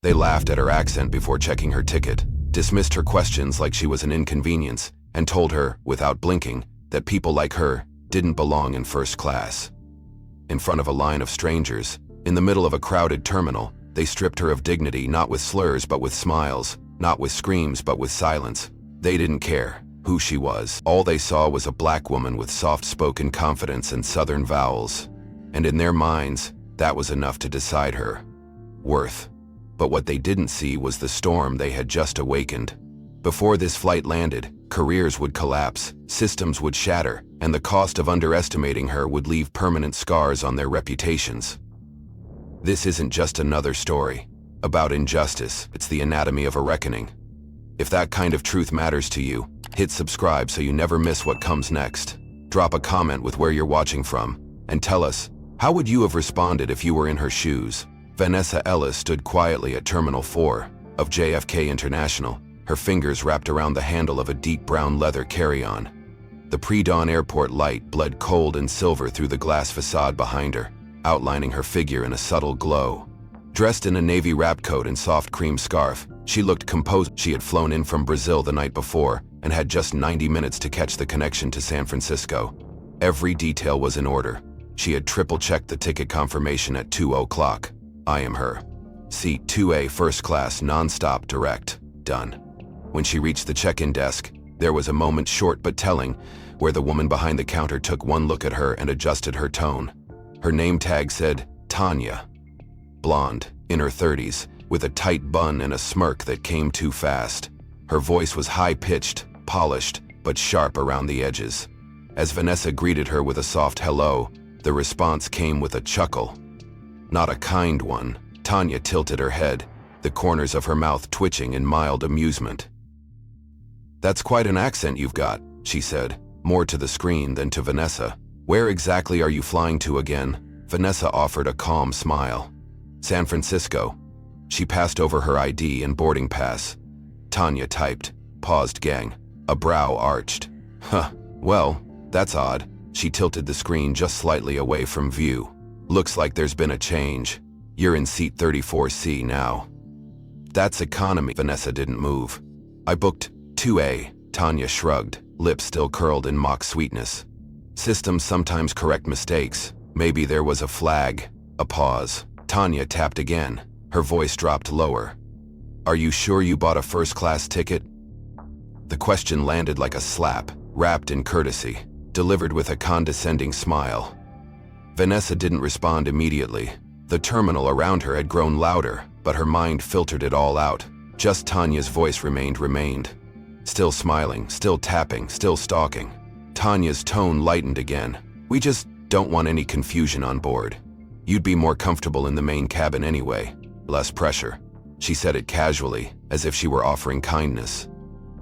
They laughed at her accent before checking her ticket, dismissed her questions like she was an inconvenience, and told her, without blinking, that people like her didn't belong in first class. In front of a line of strangers, in the middle of a crowded terminal, they stripped her of dignity, not with slurs but with smiles, not with screams but with silence. They didn't care who she was. All they saw was a black woman with soft-spoken confidence and southern vowels. And in their minds, that was enough to decide her worth. But what they didn't see was the storm they had just awakened. Before this flight landed, careers would collapse, systems would shatter, and the cost of underestimating her would leave permanent scars on their reputations. This isn't just another story about injustice, it's the anatomy of a reckoning. If that kind of truth matters to you, hit subscribe so you never miss what comes next. Drop a comment with where you're watching from, and tell us, how would you have responded if you were in her shoes? Vanessa Ellis stood quietly at Terminal 4 of JFK International, her fingers wrapped around the handle of a deep brown leather carry-on. The pre-dawn airport light bled cold and silver through the glass facade behind her, outlining her figure in a subtle glow. Dressed in a navy wrap coat and soft cream scarf, she looked composed. She had flown in from Brazil the night before and had just 90 minutes to catch the connection to San Francisco. Every detail was in order. She had triple-checked the ticket confirmation at 2:00. I am her. Seat 2A, first class, non-stop, direct. Done. When she reached the check-in desk, there was a moment, short but telling, where the woman behind the counter took one look at her and adjusted her tone. Her name tag said, Tanya. Blonde, in her 30s, with a tight bun and a smirk that came too fast. Her voice was high-pitched, polished, but sharp around the edges. As Vanessa greeted her with a soft hello, the response came with a chuckle. Not a kind one. Tanya tilted her head, the corners of her mouth twitching in mild amusement. That's quite an accent you've got, she said, more to the screen than to Vanessa. Where exactly are you flying to again? Vanessa offered a calm smile. San Francisco. She passed over her ID and boarding pass. Tanya typed, paused, gang. A brow arched. Huh, well, that's odd. She tilted the screen just slightly away from view. Looks like there's been a change. You're in seat 34C now. That's economy. Vanessa didn't move. I booked 2A, Tanya shrugged, lips still curled in mock sweetness. Systems sometimes correct mistakes. Maybe there was a flag. A pause. Tanya tapped again. Her voice dropped lower. Are you sure you bought a first-class ticket? The question landed like a slap, wrapped in courtesy, delivered with a condescending smile. Vanessa didn't respond immediately. The terminal around her had grown louder, but her mind filtered it all out. Just Tanya's voice remained. Still smiling, still tapping, still stalking. Tanya's tone lightened again. We just don't want any confusion on board. You'd be more comfortable in the main cabin anyway. Less pressure. She said it casually, as if she were offering kindness.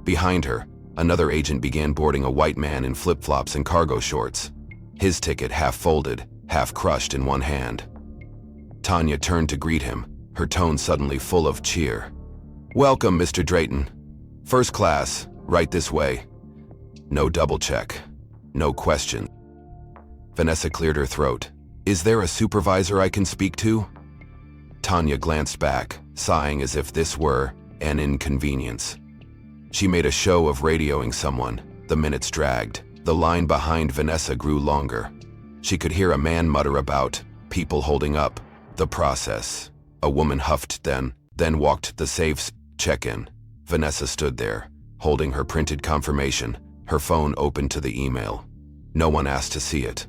Behind her, another agent began boarding a white man in flip-flops and cargo shorts. His ticket half folded, half crushed in one hand. Tanya turned to greet him, her tone suddenly full of cheer. Welcome, Mr. Drayton. First class, right this way. No double check. No question. Vanessa cleared her throat. Is there a supervisor I can speak to? Tanya glanced back, sighing as if this were an inconvenience. She made a show of radioing someone. The minutes dragged. The line behind Vanessa grew longer. She could hear a man mutter about people holding up the process. A woman huffed then walked the safe's check-in. Vanessa stood there, holding her printed confirmation, her phone open to the email. No one asked to see it.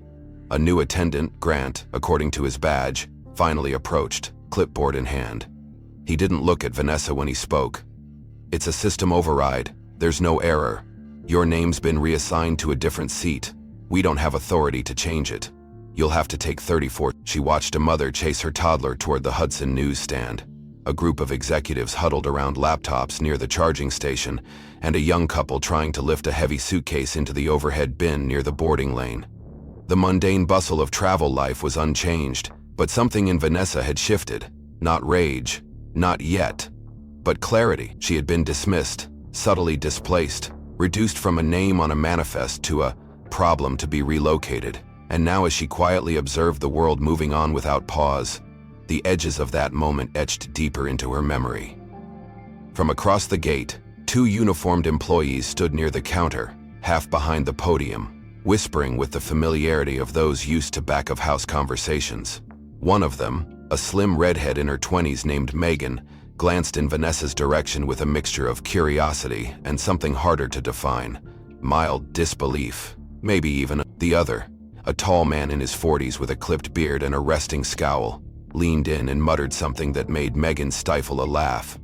A new attendant, Grant, according to his badge, finally approached, clipboard in hand. He didn't look at Vanessa when he spoke. It's a system override. There's no error. Your name's been reassigned to a different seat. We don't have authority to change it. You'll have to take 34. She watched a mother chase her toddler toward the Hudson newsstand. A group of executives huddled around laptops near the charging station, and a young couple trying to lift a heavy suitcase into the overhead bin near the boarding lane. The mundane bustle of travel life was unchanged, but something in Vanessa had shifted. Not rage, not yet, but clarity. She had been dismissed, subtly displaced, reduced from a name on a manifest to a problem to be relocated. And now as she quietly observed the world moving on without pause, the edges of that moment etched deeper into her memory. From across the gate, two uniformed employees stood near the counter, half behind the podium, whispering with the familiarity of those used to back-of-house conversations. One of them, a slim redhead in her 20s named Megan, glanced in Vanessa's direction with a mixture of curiosity and something harder to define, mild disbelief, maybe even. The other, a tall man in his 40s with a clipped beard and a resting scowl, leaned in and muttered something that made Megan stifle a laugh.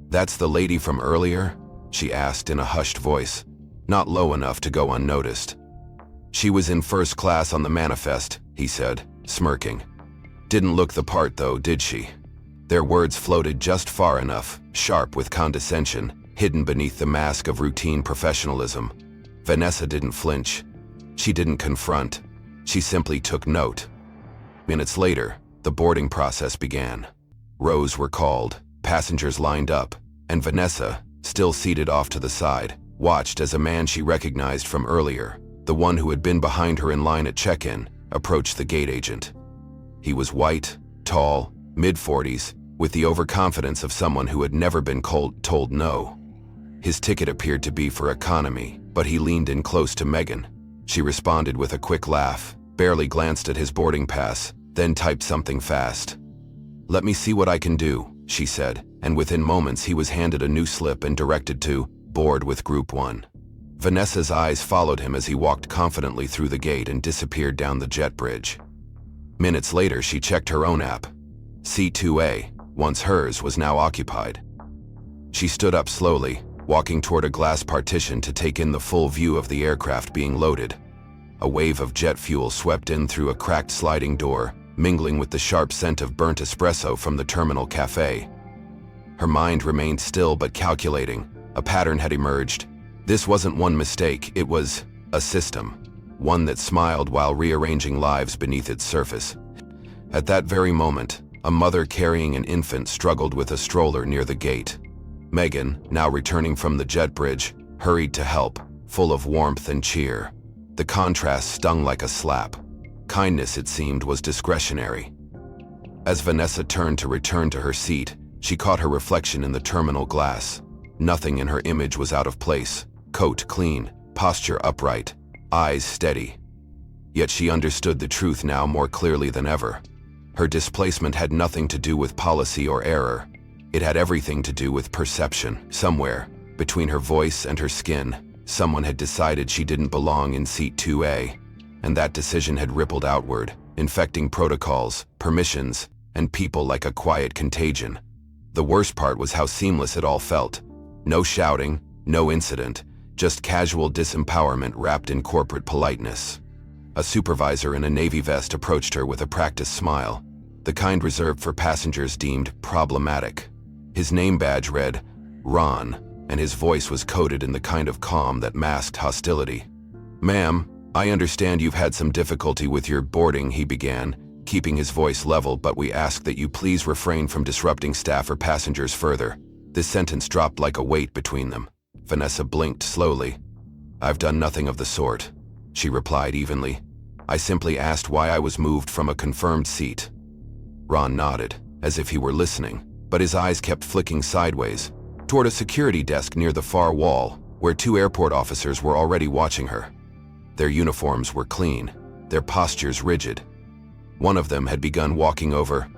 "That's the lady from earlier?" she asked in a hushed voice, not low enough to go unnoticed. "She was in first class on the manifest," he said, smirking. "Didn't look the part though, did she?" Their words floated just far enough, sharp with condescension, hidden beneath the mask of routine professionalism. Vanessa didn't flinch. She didn't confront. She simply took note. Minutes later, the boarding process began. Rows were called, passengers lined up, and Vanessa, still seated off to the side, watched as a man she recognized from earlier, the one who had been behind her in line at check-in, approached the gate agent. He was white, tall, mid-40s, with the overconfidence of someone who had never been told no. His ticket appeared to be for economy, but he leaned in close to Megan. She responded with a quick laugh, barely glanced at his boarding pass, then typed something fast. "Let me see what I can do," she said, and within moments he was handed a new slip and directed to board with Group 1. Vanessa's eyes followed him as he walked confidently through the gate and disappeared down the jet bridge. Minutes later, she checked her own app. C2A, once hers, was now occupied. She stood up slowly, walking toward a glass partition to take in the full view of the aircraft being loaded. A wave of jet fuel swept in through a cracked sliding door, mingling with the sharp scent of burnt espresso from the terminal cafe. Her mind remained still but calculating. A pattern had emerged. This wasn't one mistake, it was a system. One that smiled while rearranging lives beneath its surface. At that very moment, a mother carrying an infant struggled with a stroller near the gate. Megan, now returning from the jet bridge, hurried to help, full of warmth and cheer. The contrast stung like a slap. Kindness, it seemed, was discretionary. As Vanessa turned to return to her seat, she caught her reflection in the terminal glass. Nothing in her image was out of place. Coat clean, posture upright, eyes steady. Yet she understood the truth now more clearly than ever. Her displacement had nothing to do with policy or error. It had everything to do with perception. Somewhere, between her voice and her skin, someone had decided she didn't belong in seat 2A, and that decision had rippled outward, infecting protocols, permissions, and people like a quiet contagion. The worst part was how seamless it all felt. No shouting, no incident, just casual disempowerment wrapped in corporate politeness. A supervisor in a navy vest approached her with a practiced smile, the kind reserved for passengers deemed problematic. His name badge read, Ron, and his voice was coated in the kind of calm that masked hostility. "Ma'am, I understand you've had some difficulty with your boarding," he began, keeping his voice level, "but we ask that you please refrain from disrupting staff or passengers further." This sentence dropped like a weight between them. Vanessa blinked slowly. "I've done nothing of the sort," she replied evenly. "I simply asked why I was moved from a confirmed seat." Ron nodded, as if he were listening, but his eyes kept flicking sideways, toward a security desk near the far wall, where two airport officers were already watching her. Their uniforms were clean, their postures rigid. One of them had begun walking over.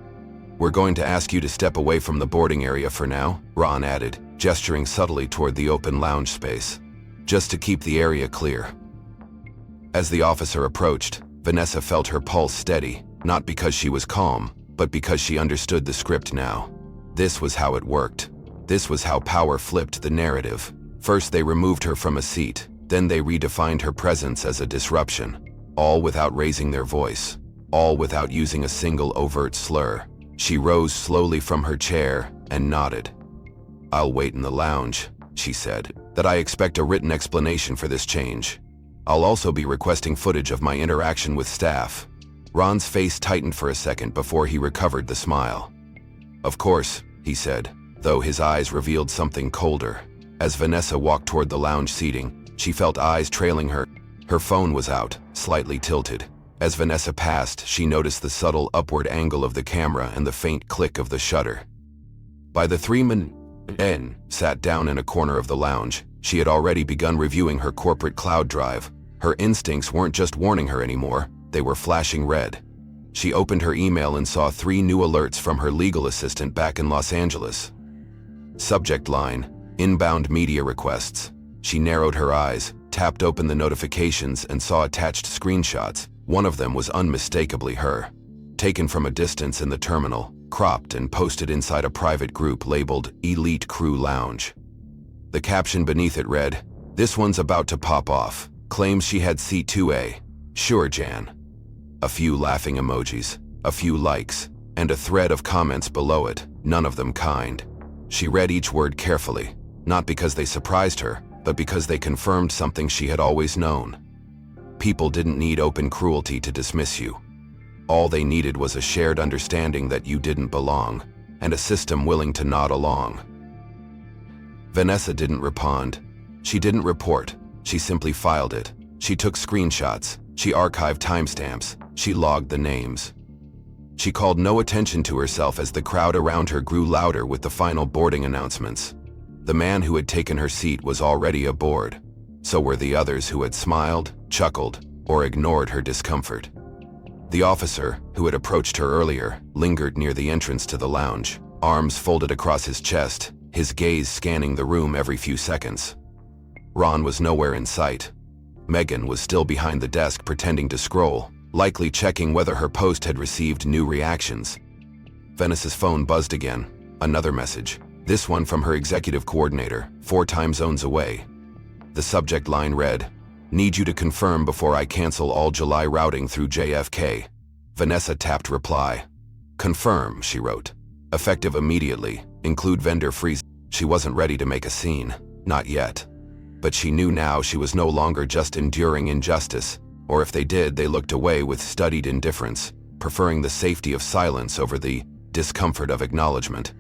"We're going to ask you to step away from the boarding area for now," Ron added, gesturing subtly toward the open lounge space, "just to keep the area clear." As the officer approached, Vanessa felt her pulse steady, not because she was calm, but because she understood the script now. This was how it worked. This was how power flipped the narrative. First they removed her from a seat, then they redefined her presence as a disruption, all without raising their voice, all without using a single overt slur. She rose slowly from her chair and nodded. "I'll wait in the lounge," she said, "that I expect a written explanation for this change. I'll also be requesting footage of my interaction with staff." Ron's face tightened for a second before he recovered the smile. "Of course," he said, though his eyes revealed something colder. As Vanessa walked toward the lounge seating, she felt eyes trailing her. Her phone was out, slightly tilted. As Vanessa passed, she noticed the subtle upward angle of the camera and the faint click of the shutter. By the 3 minutes, sat down in a corner of the lounge. She had already begun reviewing her corporate cloud drive. Her instincts weren't just warning her anymore, they were flashing red. She opened her email and saw 3 new alerts from her legal assistant back in Los Angeles. Subject line: inbound media requests. She narrowed her eyes, tapped open the notifications, and saw attached screenshots. One of them was unmistakably her. Taken from a distance in the terminal, cropped and posted inside a private group labeled Elite Crew Lounge. The caption beneath it read, "This one's about to pop off. Claims she had C2A. Sure, Jan." A few laughing emojis, a few likes, and a thread of comments below it, none of them kind. She read each word carefully, not because they surprised her, but because they confirmed something she had always known. People didn't need open cruelty to dismiss you. All they needed was a shared understanding that you didn't belong, and a system willing to nod along. Vanessa didn't respond. She didn't report. She simply filed it. She took screenshots. She archived timestamps. She logged the names. She called no attention to herself as the crowd around her grew louder with the final boarding announcements. The man who had taken her seat was already aboard. So were the others who had smiled, chuckled, or ignored her discomfort. The officer, who had approached her earlier, lingered near the entrance to the lounge, arms folded across his chest, his gaze scanning the room every few seconds. Ron was nowhere in sight. Megan was still behind the desk pretending to scroll, likely checking whether her post had received new reactions. Vanessa's phone buzzed again. Another message. This one from her executive coordinator, 4 time zones away. The subject line read, "Need you to confirm before I cancel all July routing through JFK." Vanessa tapped reply. "Confirm," she wrote. "Effective immediately. Include vendor freeze." She wasn't ready to make a scene. Not yet. But she knew now she was no longer just enduring injustice, or if they did, they looked away with studied indifference, preferring the safety of silence over the discomfort of acknowledgement.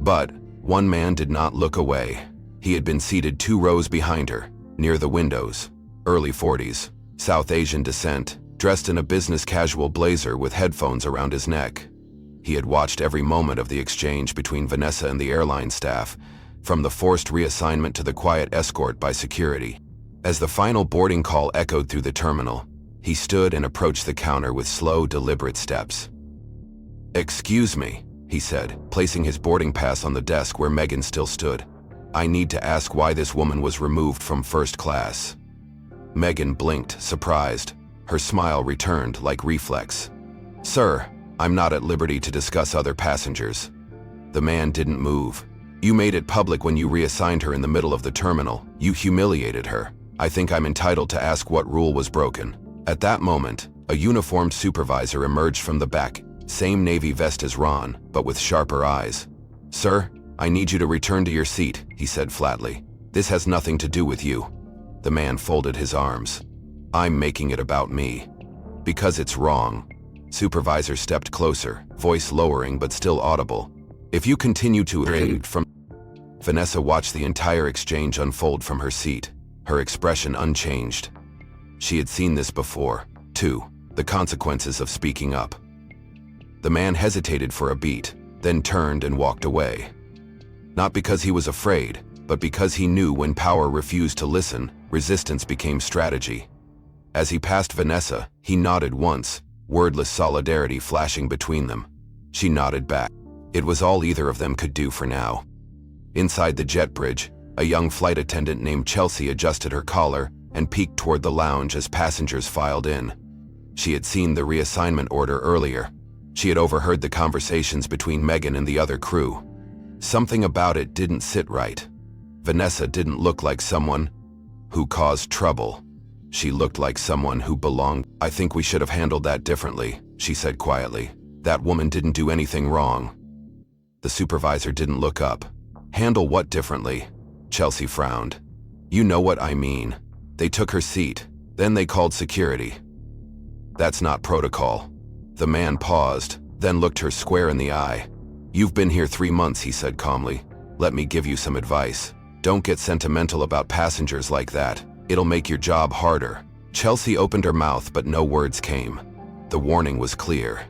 But one man did not look away. He had been seated 2 rows behind her, near the windows. Early 40s, South Asian descent, dressed in a business casual blazer with headphones around his neck. He had watched every moment of the exchange between Vanessa and the airline staff, from the forced reassignment to the quiet escort by security. As the final boarding call echoed through the terminal, he stood and approached the counter with slow, deliberate steps. "Excuse me," he said, placing his boarding pass on the desk where Megan still stood. "I need to ask why this woman was removed from first class." Megan blinked, surprised. Her smile returned like reflex. "Sir, I'm not at liberty to discuss other passengers." The man didn't move. "You made it public when you reassigned her in the middle of the terminal. You humiliated her. I think I'm entitled to ask what rule was broken." At that moment, a uniformed supervisor emerged from the back, same navy vest as Ron, but with sharper eyes. "Sir, I need you to return to your seat," he said flatly. "This has nothing to do with you." The man folded his arms. "I'm making it about me. Because it's wrong." Supervisor stepped closer, voice lowering but still audible. "If you continue to read from..." Vanessa watched the entire exchange unfold from her seat, her expression unchanged. She had seen this before, too, the consequences of speaking up. The man hesitated for a beat, then turned and walked away. Not because he was afraid, but because he knew when power refused to listen, resistance became strategy. As he passed Vanessa, he nodded once, wordless solidarity flashing between them. She nodded back. It was all either of them could do for now. Inside the jet bridge, a young flight attendant named Chelsea adjusted her collar and peeked toward the lounge as passengers filed in. She had seen the reassignment order earlier. She had overheard the conversations between Megan and the other crew. Something about it didn't sit right. Vanessa didn't look like someone who caused trouble. She looked like someone who belonged. "I think we should have handled that differently," she said quietly. "That woman didn't do anything wrong." The supervisor didn't look up. "Handle what differently?" Chelsea frowned. "You know what I mean. They took her seat, then they called security. That's not protocol." The man paused, then looked her square in the eye. "You've been here 3 months," he said calmly. "Let me give you some advice. Don't get sentimental about passengers like that. It'll make your job harder." Chelsea opened her mouth, but no words came. The warning was clear.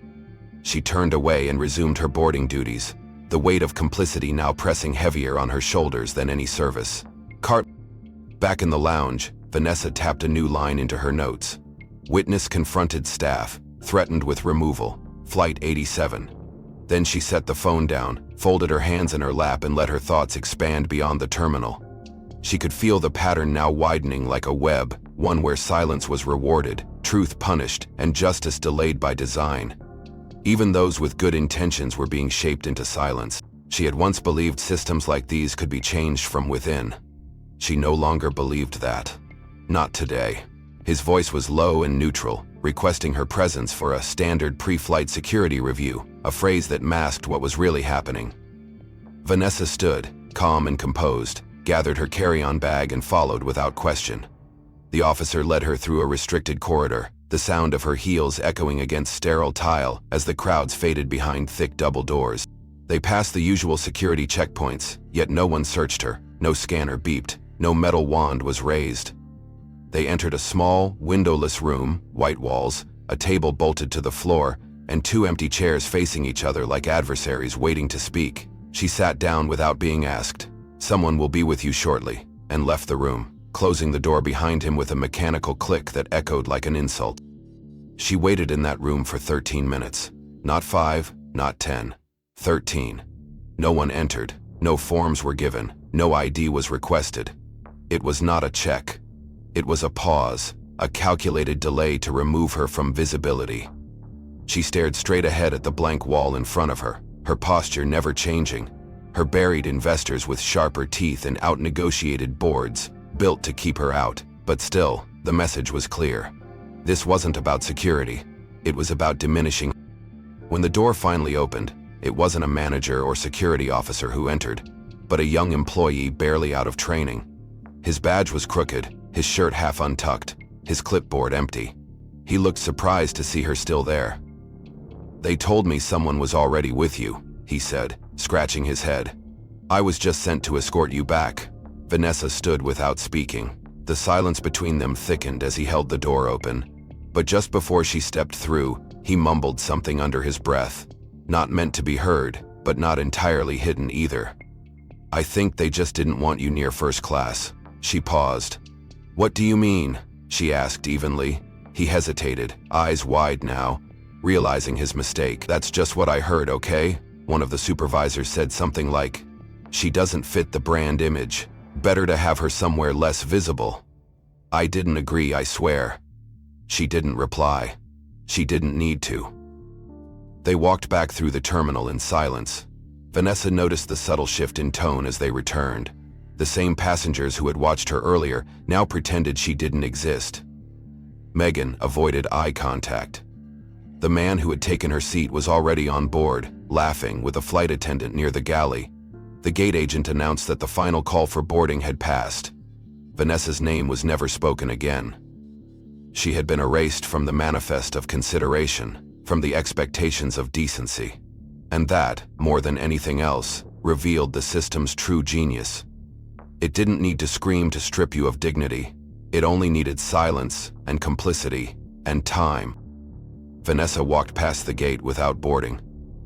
She turned away and resumed her boarding duties, the weight of complicity now pressing heavier on her shoulders than any service. Back in the lounge, Vanessa tapped a new line into her notes. Witness confronted staff, threatened with removal, Flight 87. Then she set the phone down, folded her hands in her lap and let her thoughts expand beyond the terminal. She could feel the pattern now widening like a web, one where silence was rewarded, truth punished, and justice delayed by design. Even those with good intentions were being shaped into silence. She had once believed systems like these could be changed from within. She no longer believed that. Not today. His voice was low and neutral, requesting her presence for a standard pre-flight security review, a phrase that masked what was really happening. Vanessa stood, calm and composed, gathered her carry-on bag and followed without question. The officer led her through a restricted corridor, the sound of her heels echoing against sterile tile as the crowds faded behind thick double doors. They passed the usual security checkpoints, yet no one searched her, no scanner beeped, no metal wand was raised. They entered a small, windowless room, white walls, a table bolted to the floor, and two empty chairs facing each other like adversaries waiting to speak. She sat down without being asked. "Someone will be with you shortly," and left the room, closing the door behind him with a mechanical click that echoed like an insult. She waited in that room for 13 minutes. Not 5, not 10. 13. No one entered, no forms were given, no ID was requested. It was not a check. It was a pause, a calculated delay to remove her from visibility. She stared straight ahead at the blank wall in front of her, her posture never changing, her buried investors with sharper teeth and out-negotiated boards, built to keep her out. But still, the message was clear. This wasn't about security. It was about diminishing. When the door finally opened, it wasn't a manager or security officer who entered, but a young employee barely out of training. His badge was crooked, his shirt half untucked, his clipboard empty. He looked surprised to see her still there. "They told me someone was already with you," he said, scratching his head. "I was just sent to escort you back." Vanessa stood without speaking. The silence between them thickened as he held the door open. But just before she stepped through, he mumbled something under his breath. Not meant to be heard, but not entirely hidden either. "I think they just didn't want you near first class." She paused. "What do you mean?" she asked evenly. He hesitated, eyes wide now, realizing his mistake. "That's just what I heard, okay?" One of the supervisors said something like, "She doesn't fit the brand image. Better to have her somewhere less visible." I didn't agree, I swear. She didn't reply. She didn't need to. They walked back through the terminal in silence. Vanessa noticed the subtle shift in tone as they returned. The same passengers who had watched her earlier now pretended she didn't exist. Megan avoided eye contact. The man who had taken her seat was already on board, laughing with a flight attendant near the galley. The gate agent announced that the final call for boarding had passed. Vanessa's name was never spoken again. She had been erased from the manifest of consideration, from the expectations of decency. And that, more than anything else, revealed the system's true genius. It didn't need to scream to strip you of dignity. It only needed silence and complicity and time. Vanessa walked past the gate without boarding.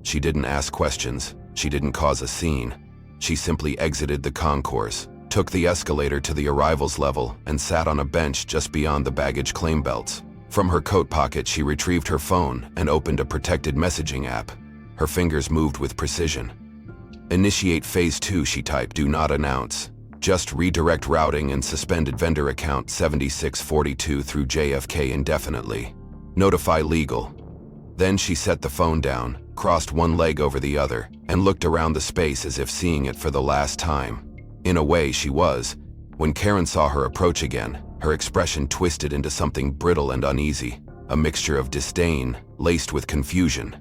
She didn't ask questions. She didn't cause a scene. She simply exited the concourse, took the escalator to the arrivals level, and sat on a bench just beyond the baggage claim belts. From her coat pocket, she retrieved her phone and opened a protected messaging app. Her fingers moved with precision. "Initiate Phase 2, she typed. "Do not announce. Just redirect routing and suspended vendor account 7642 through JFK indefinitely. Notify legal." Then she set the phone down, crossed one leg over the other, and looked around the space as if seeing it for the last time. In a way, she was. When Karen saw her approach again, her expression twisted into something brittle and uneasy, a mixture of disdain, laced with confusion.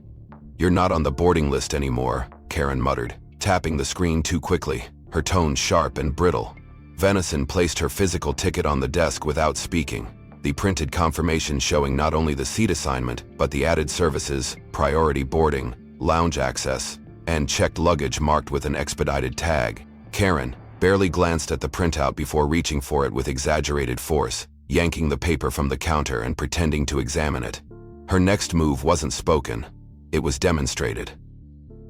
"You're not on the boarding list anymore," Karen muttered, tapping the screen too quickly, her tone sharp and brittle. Venison placed her physical ticket on the desk without speaking, the printed confirmation showing not only the seat assignment, but the added services, priority boarding, lounge access, and checked luggage marked with an expedited tag. Karen barely glanced at the printout before reaching for it with exaggerated force, yanking the paper from the counter and pretending to examine it. Her next move wasn't spoken. It was demonstrated.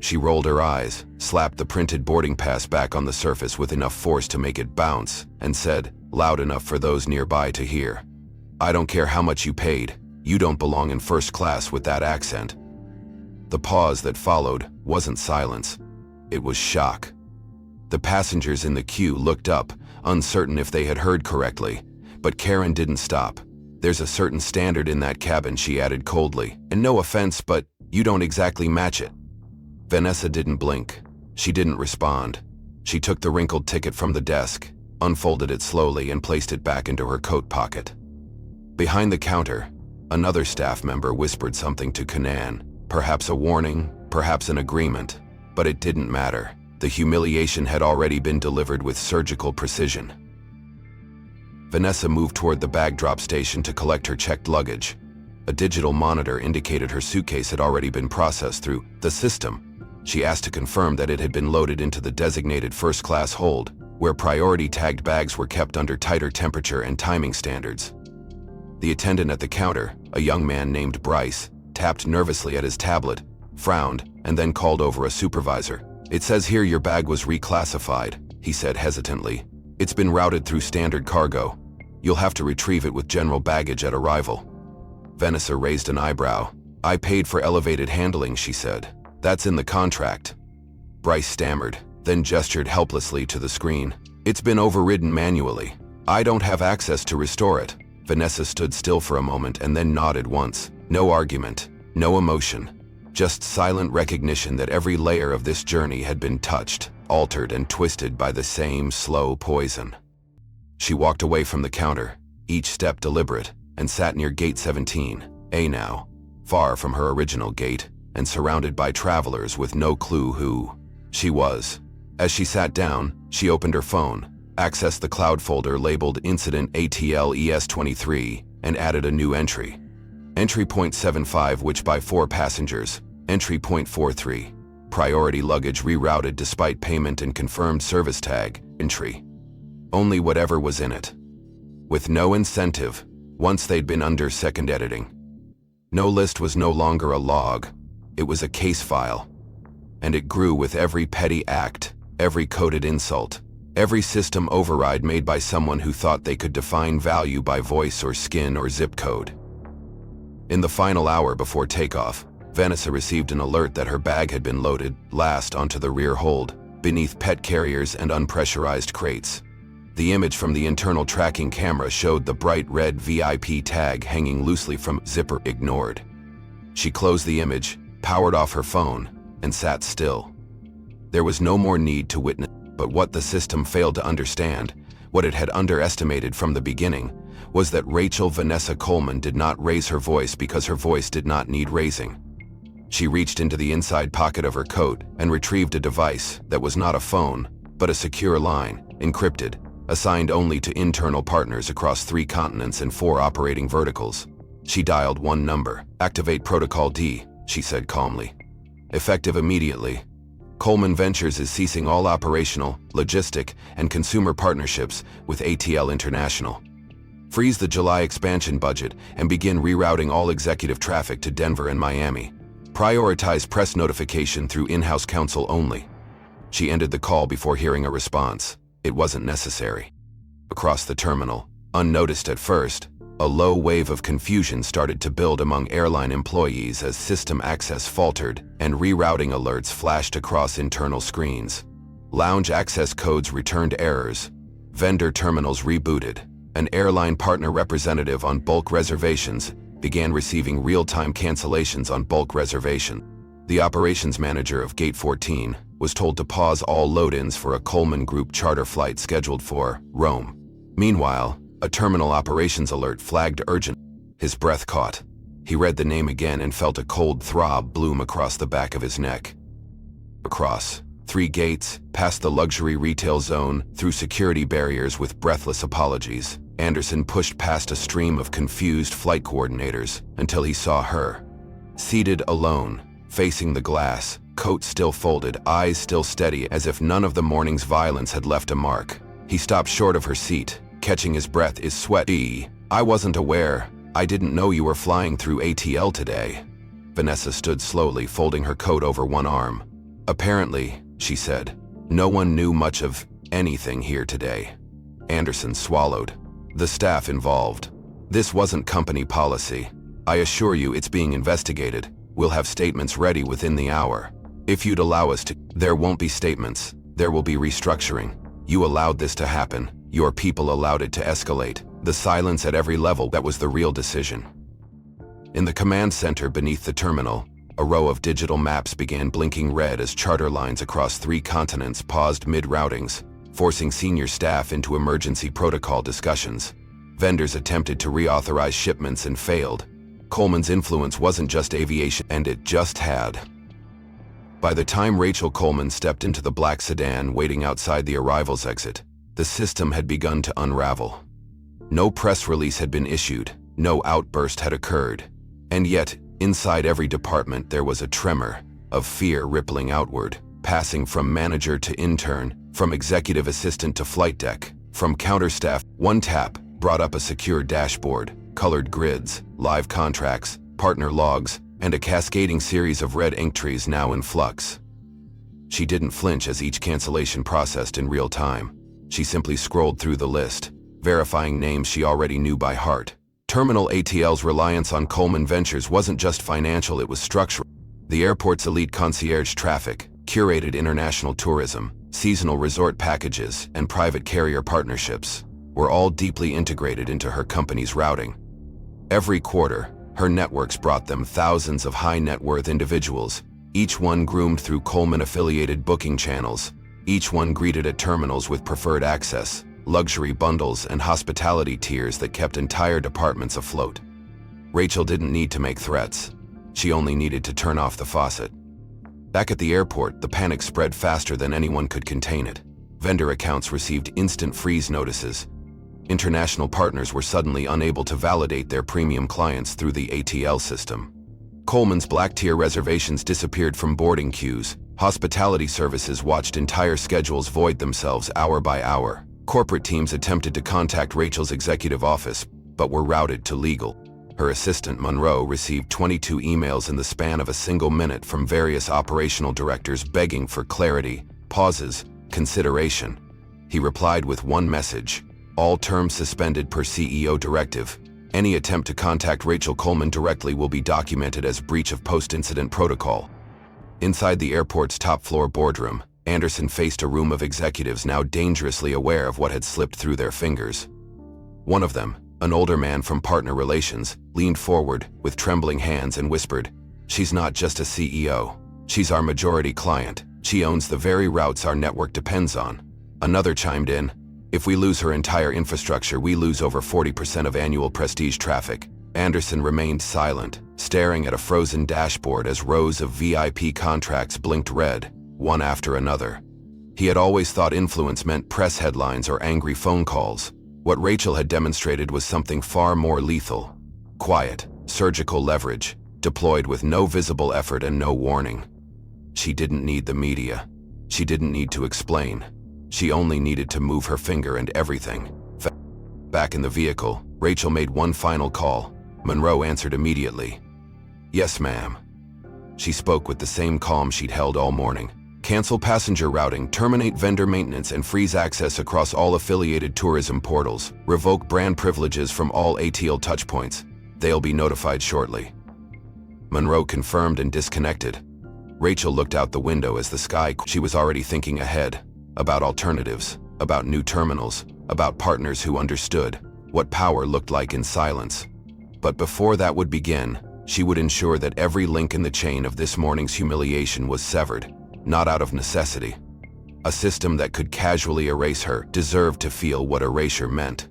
She rolled her eyes, slapped the printed boarding pass back on the surface with enough force to make it bounce, and said, loud enough for those nearby to hear, "I don't care how much you paid. You don't belong in first class with that accent." The pause that followed wasn't silence. It was shock. The passengers in the queue looked up, uncertain if they had heard correctly, but Karen didn't stop. "There's a certain standard in that cabin," she added coldly, "and no offense, but you don't exactly match it." Vanessa didn't blink. She didn't respond. She took the wrinkled ticket from the desk, unfolded it slowly, and placed it back into her coat pocket. Behind the counter, another staff member whispered something to Kanan, perhaps a warning, perhaps an agreement, but it didn't matter. The humiliation had already been delivered with surgical precision. Vanessa moved toward the bag drop station to collect her checked luggage. A digital monitor indicated her suitcase had already been processed through the system. She asked to confirm that it had been loaded into the designated first-class hold, where priority-tagged bags were kept under tighter temperature and timing standards. The attendant at the counter, a young man named Bryce, tapped nervously at his tablet, frowned, and then called over a supervisor. "It says here your bag was reclassified," he said hesitantly. "It's been routed through standard cargo. You'll have to retrieve it with general baggage at arrival." Vanessa raised an eyebrow. "I paid for elevated handling," she said. "That's in the contract." Bryce stammered, then gestured helplessly to the screen. "It's been overridden manually. I don't have access to restore it." Vanessa stood still for a moment and then nodded once. No argument, no emotion, just silent recognition that every layer of this journey had been touched, altered, and twisted by the same slow poison. She walked away from the counter, each step deliberate, and sat near gate 17A now, far from her original gate, and surrounded by travelers with no clue who she was. As she sat down, she opened her phone, accessed the cloud folder labeled Incident ATL ES23, and added a new entry. Entry point 75, which by 4 passengers. Entry point 43. Priority luggage rerouted despite payment and confirmed service tag. Entry. Only whatever was in it. With no incentive, once they'd been under second editing. No list was no longer a log. It was a case file. And it grew with every petty act, every coded insult, every system override made by someone who thought they could define value by voice or skin or zip code. In the final hour before takeoff, Vanessa received an alert that her bag had been loaded, last onto the rear hold, beneath pet carriers and unpressurized crates. The image from the internal tracking camera showed the bright red VIP tag hanging loosely from zipper ignored. She closed the image, powered off her phone, and sat still. There was no more need to witness, but what the system failed to understand, what it had underestimated from the beginning, was that Rachel Vanessa Coleman did not raise her voice because her voice did not need raising. She reached into the inside pocket of her coat and retrieved a device that was not a phone, but a secure line, encrypted, assigned only to internal partners across 3 continents and 4 operating verticals. She dialed one number. "Activate Protocol D," she said calmly. "Effective immediately. Coleman Ventures is ceasing all operational, logistic, and consumer partnerships with ATL International. Freeze the July expansion budget and begin rerouting all executive traffic to Denver and Miami. Prioritize press notification through in-house counsel only." She ended the call before hearing a response. It wasn't necessary. Across the terminal, unnoticed at first, a low wave of confusion started to build among airline employees as system access faltered and rerouting alerts flashed across internal screens. Lounge access codes returned errors. Vendor terminals rebooted. An airline partner representative on bulk reservations began receiving real-time cancellations on bulk reservation. The operations manager of Gate 14 was told to pause all load-ins for a Coleman Group charter flight scheduled for Rome. Meanwhile, a terminal operations alert flagged urgent. His breath caught. He read the name again and felt a cold throb bloom across the back of his neck. Across 3 gates, past the luxury retail zone, through security barriers with breathless apologies, Anderson pushed past a stream of confused flight coordinators until he saw her. Seated alone, facing the glass, coat still folded, eyes still steady as if none of the morning's violence had left a mark. He stopped short of her seat, catching his breath. "Is sweaty. I wasn't aware." I didn't know you were flying through ATL today. Vanessa stood slowly, folding her coat over one arm. Apparently, she said, no one knew much of anything here today. Anderson swallowed. The staff involved. This wasn't company policy. I assure you it's being investigated. We'll have statements ready within the hour. If you'd allow us to, there won't be statements. There will be restructuring. You allowed this to happen. Your people allowed it to escalate. The silence at every level, that was the real decision. In the command center beneath the terminal, a row of digital maps began blinking red as charter lines across 3 continents paused mid-routings, forcing senior staff into emergency protocol discussions. Vendors attempted to reauthorize shipments and failed. Coleman's influence wasn't just aviation, and it just had. By the time Rachel Coleman stepped into the black sedan waiting outside the arrivals exit, the system had begun to unravel. No press release had been issued, no outburst had occurred, and yet, inside every department there was a tremor of fear rippling outward, passing from manager to intern, from executive assistant to flight deck, from counterstaff. One tap brought up a secure dashboard, colored grids, live contracts, partner logs, and a cascading series of red ink trees now in flux. She didn't flinch as each cancellation processed in real time. She simply scrolled through the list, verifying names she already knew by heart. Terminal ATL's reliance on Coleman Ventures wasn't just financial, it was structural. The airport's elite concierge traffic, curated international tourism, seasonal resort packages, and private carrier partnerships were all deeply integrated into her company's routing. Every quarter, her networks brought them thousands of high-net-worth individuals, each one groomed through Coleman-affiliated booking channels, each one greeted at terminals with preferred access, luxury bundles, and hospitality tiers that kept entire departments afloat. Rachel didn't need to make threats. She only needed to turn off the faucet. Back at the airport, the panic spread faster than anyone could contain it. Vendor accounts received instant freeze notices. International partners were suddenly unable to validate their premium clients through the ATL system. Coleman's black-tier reservations disappeared from boarding queues. Hospitality services watched entire schedules void themselves hour by hour. Corporate teams attempted to contact Rachel's executive office, but were routed to legal. Her assistant, Monroe, received 22 emails in the span of a single minute from various operational directors begging for clarity, pauses, consideration. He replied with one message: all terms suspended per CEO directive. Any attempt to contact Rachel Coleman directly will be documented as breach of post-incident protocol. Inside the airport's top-floor boardroom, Anderson faced a room of executives now dangerously aware of what had slipped through their fingers. One of them, an older man from partner relations, leaned forward with trembling hands and whispered, "She's not just a CEO. She's our majority client. She owns the very routes our network depends on." Another chimed in, "If we lose her entire infrastructure, we lose over 40% of annual prestige traffic." Anderson remained silent, staring at a frozen dashboard as rows of VIP contracts blinked red, one after another. He had always thought influence meant press headlines or angry phone calls. What Rachel had demonstrated was something far more lethal. Quiet, surgical leverage, deployed with no visible effort and no warning. She didn't need the media. She didn't need to explain. She only needed to move her finger and everything. Back in the vehicle, Rachel made one final call. Monroe answered immediately. "Yes, ma'am." She spoke with the same calm she'd held all morning. "Cancel passenger routing, terminate vendor maintenance, and freeze access across all affiliated tourism portals. Revoke brand privileges from all ATL touchpoints. They'll be notified shortly." Monroe confirmed and disconnected. Rachel looked out the window as the sky. She was already thinking ahead, about alternatives, about new terminals, about partners who understood what power looked like in silence. But before that would begin, she would ensure that every link in the chain of this morning's humiliation was severed, not out of necessity. A system that could casually erase her deserved to feel what erasure meant.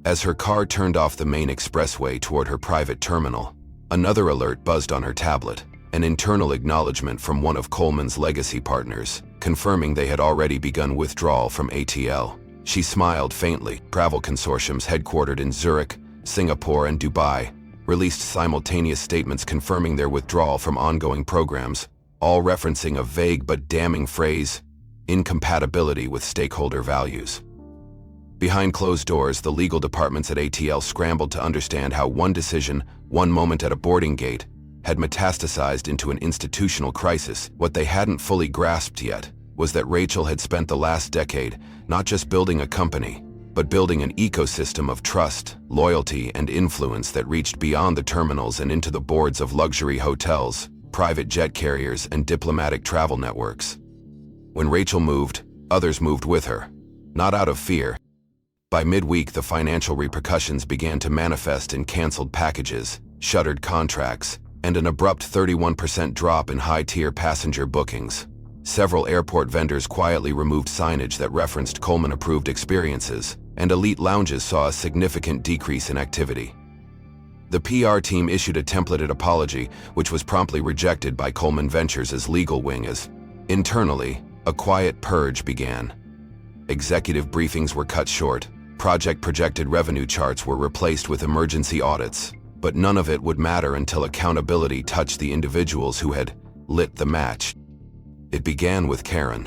As her car turned off the main expressway toward her private terminal, another alert buzzed on her tablet, an internal acknowledgement from one of Coleman's legacy partners, confirming they had already begun withdrawal from ATL. She smiled faintly. Travel consortiums headquartered in Zurich, Singapore, and Dubai released simultaneous statements confirming their withdrawal from ongoing programs, all referencing a vague but damning phrase: incompatibility with stakeholder values. Behind closed doors, the legal departments at ATL scrambled to understand how one decision, one moment at a boarding gate, had metastasized into an institutional crisis. What they hadn't fully grasped yet was that Rachel had spent the last decade not just building a company, but building an ecosystem of trust, loyalty, and influence that reached beyond the terminals and into the boards of luxury hotels, private jet carriers, and diplomatic travel networks. When Rachel moved, others moved with her, not out of fear. By midweek, the financial repercussions began to manifest in canceled packages, shuttered contracts, and an abrupt 31% drop in high-tier passenger bookings. Several airport vendors quietly removed signage that referenced Coleman-approved experiences, and elite lounges saw a significant decrease in activity. The PR team issued a templated apology, which was promptly rejected by Coleman Ventures' legal wing as, internally, a quiet purge began. Executive briefings were cut short, projected revenue charts were replaced with emergency audits, but none of it would matter until accountability touched the individuals who had lit the match. It began with Karen.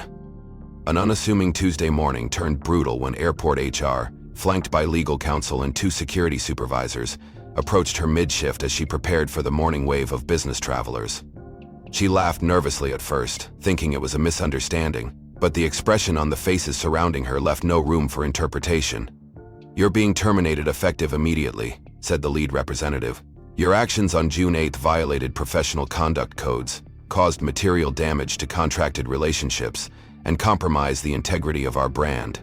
An unassuming Tuesday morning turned brutal when airport HR, flanked by legal counsel and 2 security supervisors, approached her mid-shift as she prepared for the morning wave of business travelers. She laughed nervously at first, thinking it was a misunderstanding, but the expression on the faces surrounding her left no room for interpretation. "You're being terminated effective immediately," said the lead representative. "Your actions on June 8th violated professional conduct codes, caused material damage to contracted relationships, and compromised the integrity of our brand."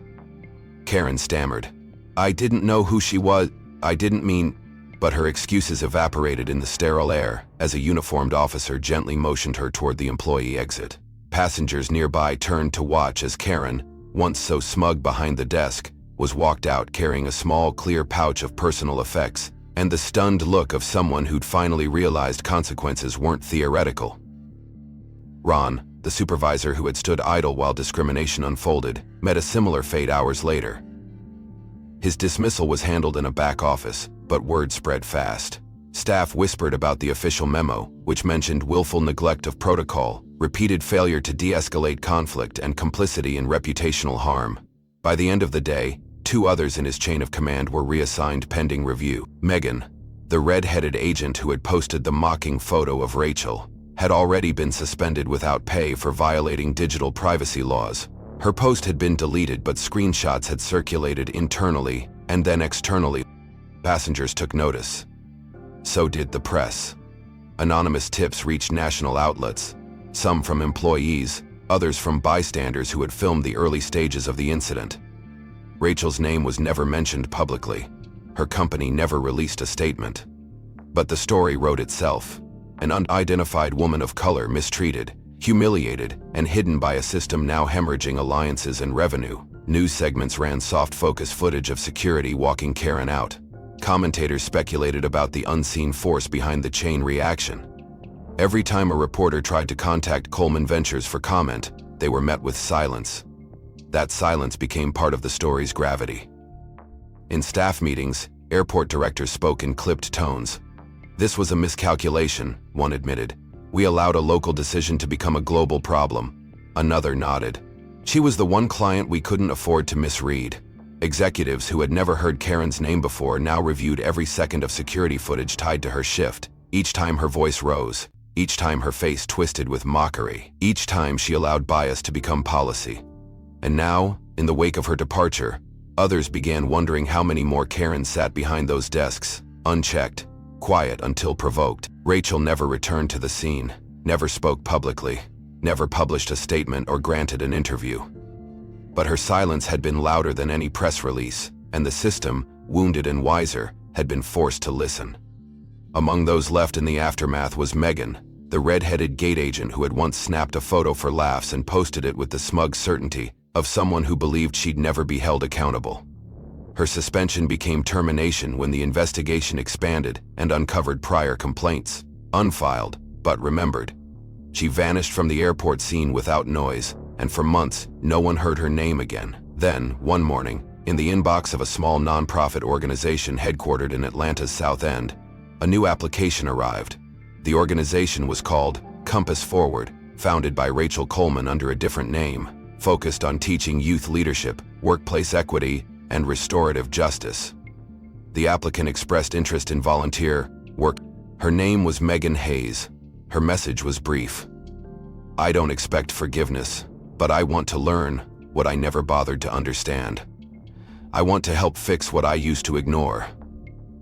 Karen stammered. "I didn't know who she was. I didn't mean..." But her excuses evaporated in the sterile air as a uniformed officer gently motioned her toward the employee exit. Passengers nearby turned to watch as Karen, once so smug behind the desk, was walked out carrying a small, clear pouch of personal effects and the stunned look of someone who'd finally realized consequences weren't theoretical. Ron, the supervisor who had stood idle while discrimination unfolded, met a similar fate hours later. His dismissal was handled in a back office, but word spread fast. Staff whispered about the official memo, which mentioned willful neglect of protocol, repeated failure to de-escalate conflict, and complicity in reputational harm. By the end of the day, 2 others in his chain of command were reassigned pending review. Megan, the red-headed agent who had posted the mocking photo of Rachel, had already been suspended without pay for violating digital privacy laws. Her post had been deleted, but screenshots had circulated internally and then externally. Passengers took notice. So did the press. Anonymous tips reached national outlets, some from employees, others from bystanders who had filmed the early stages of the incident. Rachel's name was never mentioned publicly. Her company never released a statement. But the story wrote itself. An unidentified woman of color mistreated, humiliated, and hidden by a system now hemorrhaging alliances and revenue. News segments ran soft focus footage of security walking Karen out. Commentators speculated about the unseen force behind the chain reaction. Every time a reporter tried to contact Coleman Ventures for comment, they were met with silence. That silence became part of the story's gravity. In staff meetings, airport directors spoke in clipped tones. "This was a miscalculation," one admitted. "We allowed a local decision to become a global problem." Another nodded. "She was the one client we couldn't afford to misread." Executives who had never heard Karen's name before now reviewed every second of security footage tied to her shift. Each time her voice rose, each time her face twisted with mockery, each time she allowed bias to become policy. And now, in the wake of her departure, others began wondering how many more Karens sat behind those desks, unchecked, quiet until provoked. Rachel never returned to the scene, never spoke publicly, never published a statement or granted an interview. But her silence had been louder than any press release, and the system, wounded and wiser, had been forced to listen. Among those left in the aftermath was Megan, the red-headed gate agent who had once snapped a photo for laughs and posted it with the smug certainty of someone who believed she'd never be held accountable. Her suspension became termination when the investigation expanded and uncovered prior complaints, unfiled, but remembered. She vanished from the airport scene without noise, and for months, no one heard her name again. Then, one morning, in the inbox of a small nonprofit organization headquartered in Atlanta's South End, a new application arrived. The organization was called Compass Forward, founded by Rachel Coleman under a different name, focused on teaching youth leadership, workplace equity, and restorative justice. The applicant expressed interest in volunteer work. Her name was Megan Hayes. Her message was brief. I don't expect forgiveness, but I want to learn what I never bothered to understand. I want to help fix what I used to ignore.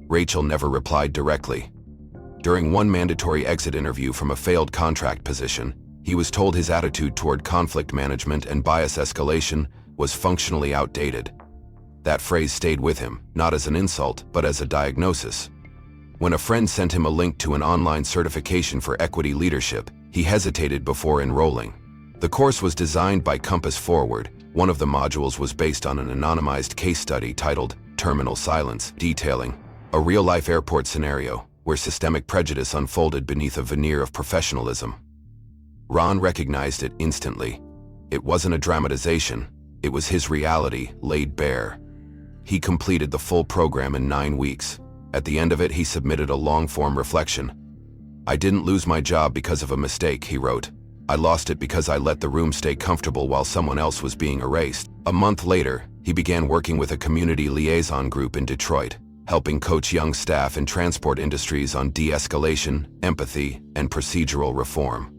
Rachel never replied directly. During one mandatory exit interview from a failed contract position, he was told his attitude toward conflict management and bias escalation was functionally outdated. That phrase stayed with him, not as an insult, but as a diagnosis. When a friend sent him a link to an online certification for equity leadership, he hesitated before enrolling. The course was designed by Compass Forward. One of the modules was based on an anonymized case study titled Terminal Silence, detailing a real-life airport scenario where systemic prejudice unfolded beneath a veneer of professionalism. Ron recognized it instantly. It wasn't a dramatization, it was his reality laid bare. He completed the full program in 9 weeks. At the end of it, he submitted a long-form reflection. I didn't lose my job because of a mistake, he wrote. I lost it because I let the room stay comfortable while someone else was being erased. A month later, he began working with a community liaison group in Detroit, helping coach young staff in transport industries on de-escalation, empathy, and procedural reform.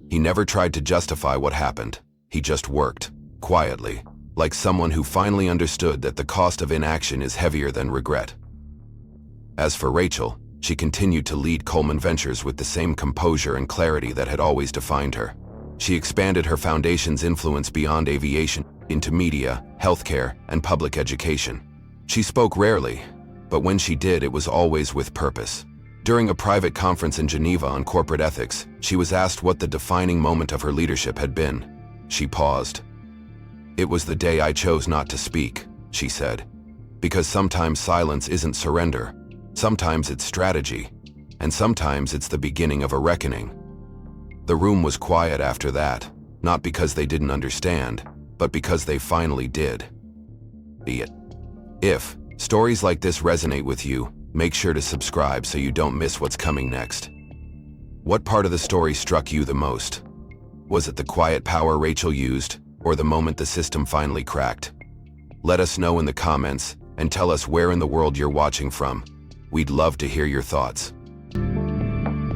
He never tried to justify what happened. He just worked, quietly, like someone who finally understood that the cost of inaction is heavier than regret. As for Rachel, she continued to lead Coleman Ventures with the same composure and clarity that had always defined her. She expanded her foundation's influence beyond aviation into media, healthcare, and public education. She spoke rarely, but when she did, it was always with purpose. During a private conference in Geneva on corporate ethics, she was asked what the defining moment of her leadership had been. She paused. It was the day I chose not to speak, she said. Because sometimes silence isn't surrender. Sometimes it's strategy, and sometimes it's the beginning of a reckoning. The room was quiet after that, not because they didn't understand, but because they finally did. If stories like this resonate with you, make sure to subscribe so you don't miss what's coming next. What part of the story struck you the most? Was it the quiet power Rachel used, or the moment the system finally cracked? Let us know in the comments, and tell us where in the world you're watching from. We'd love to hear your thoughts.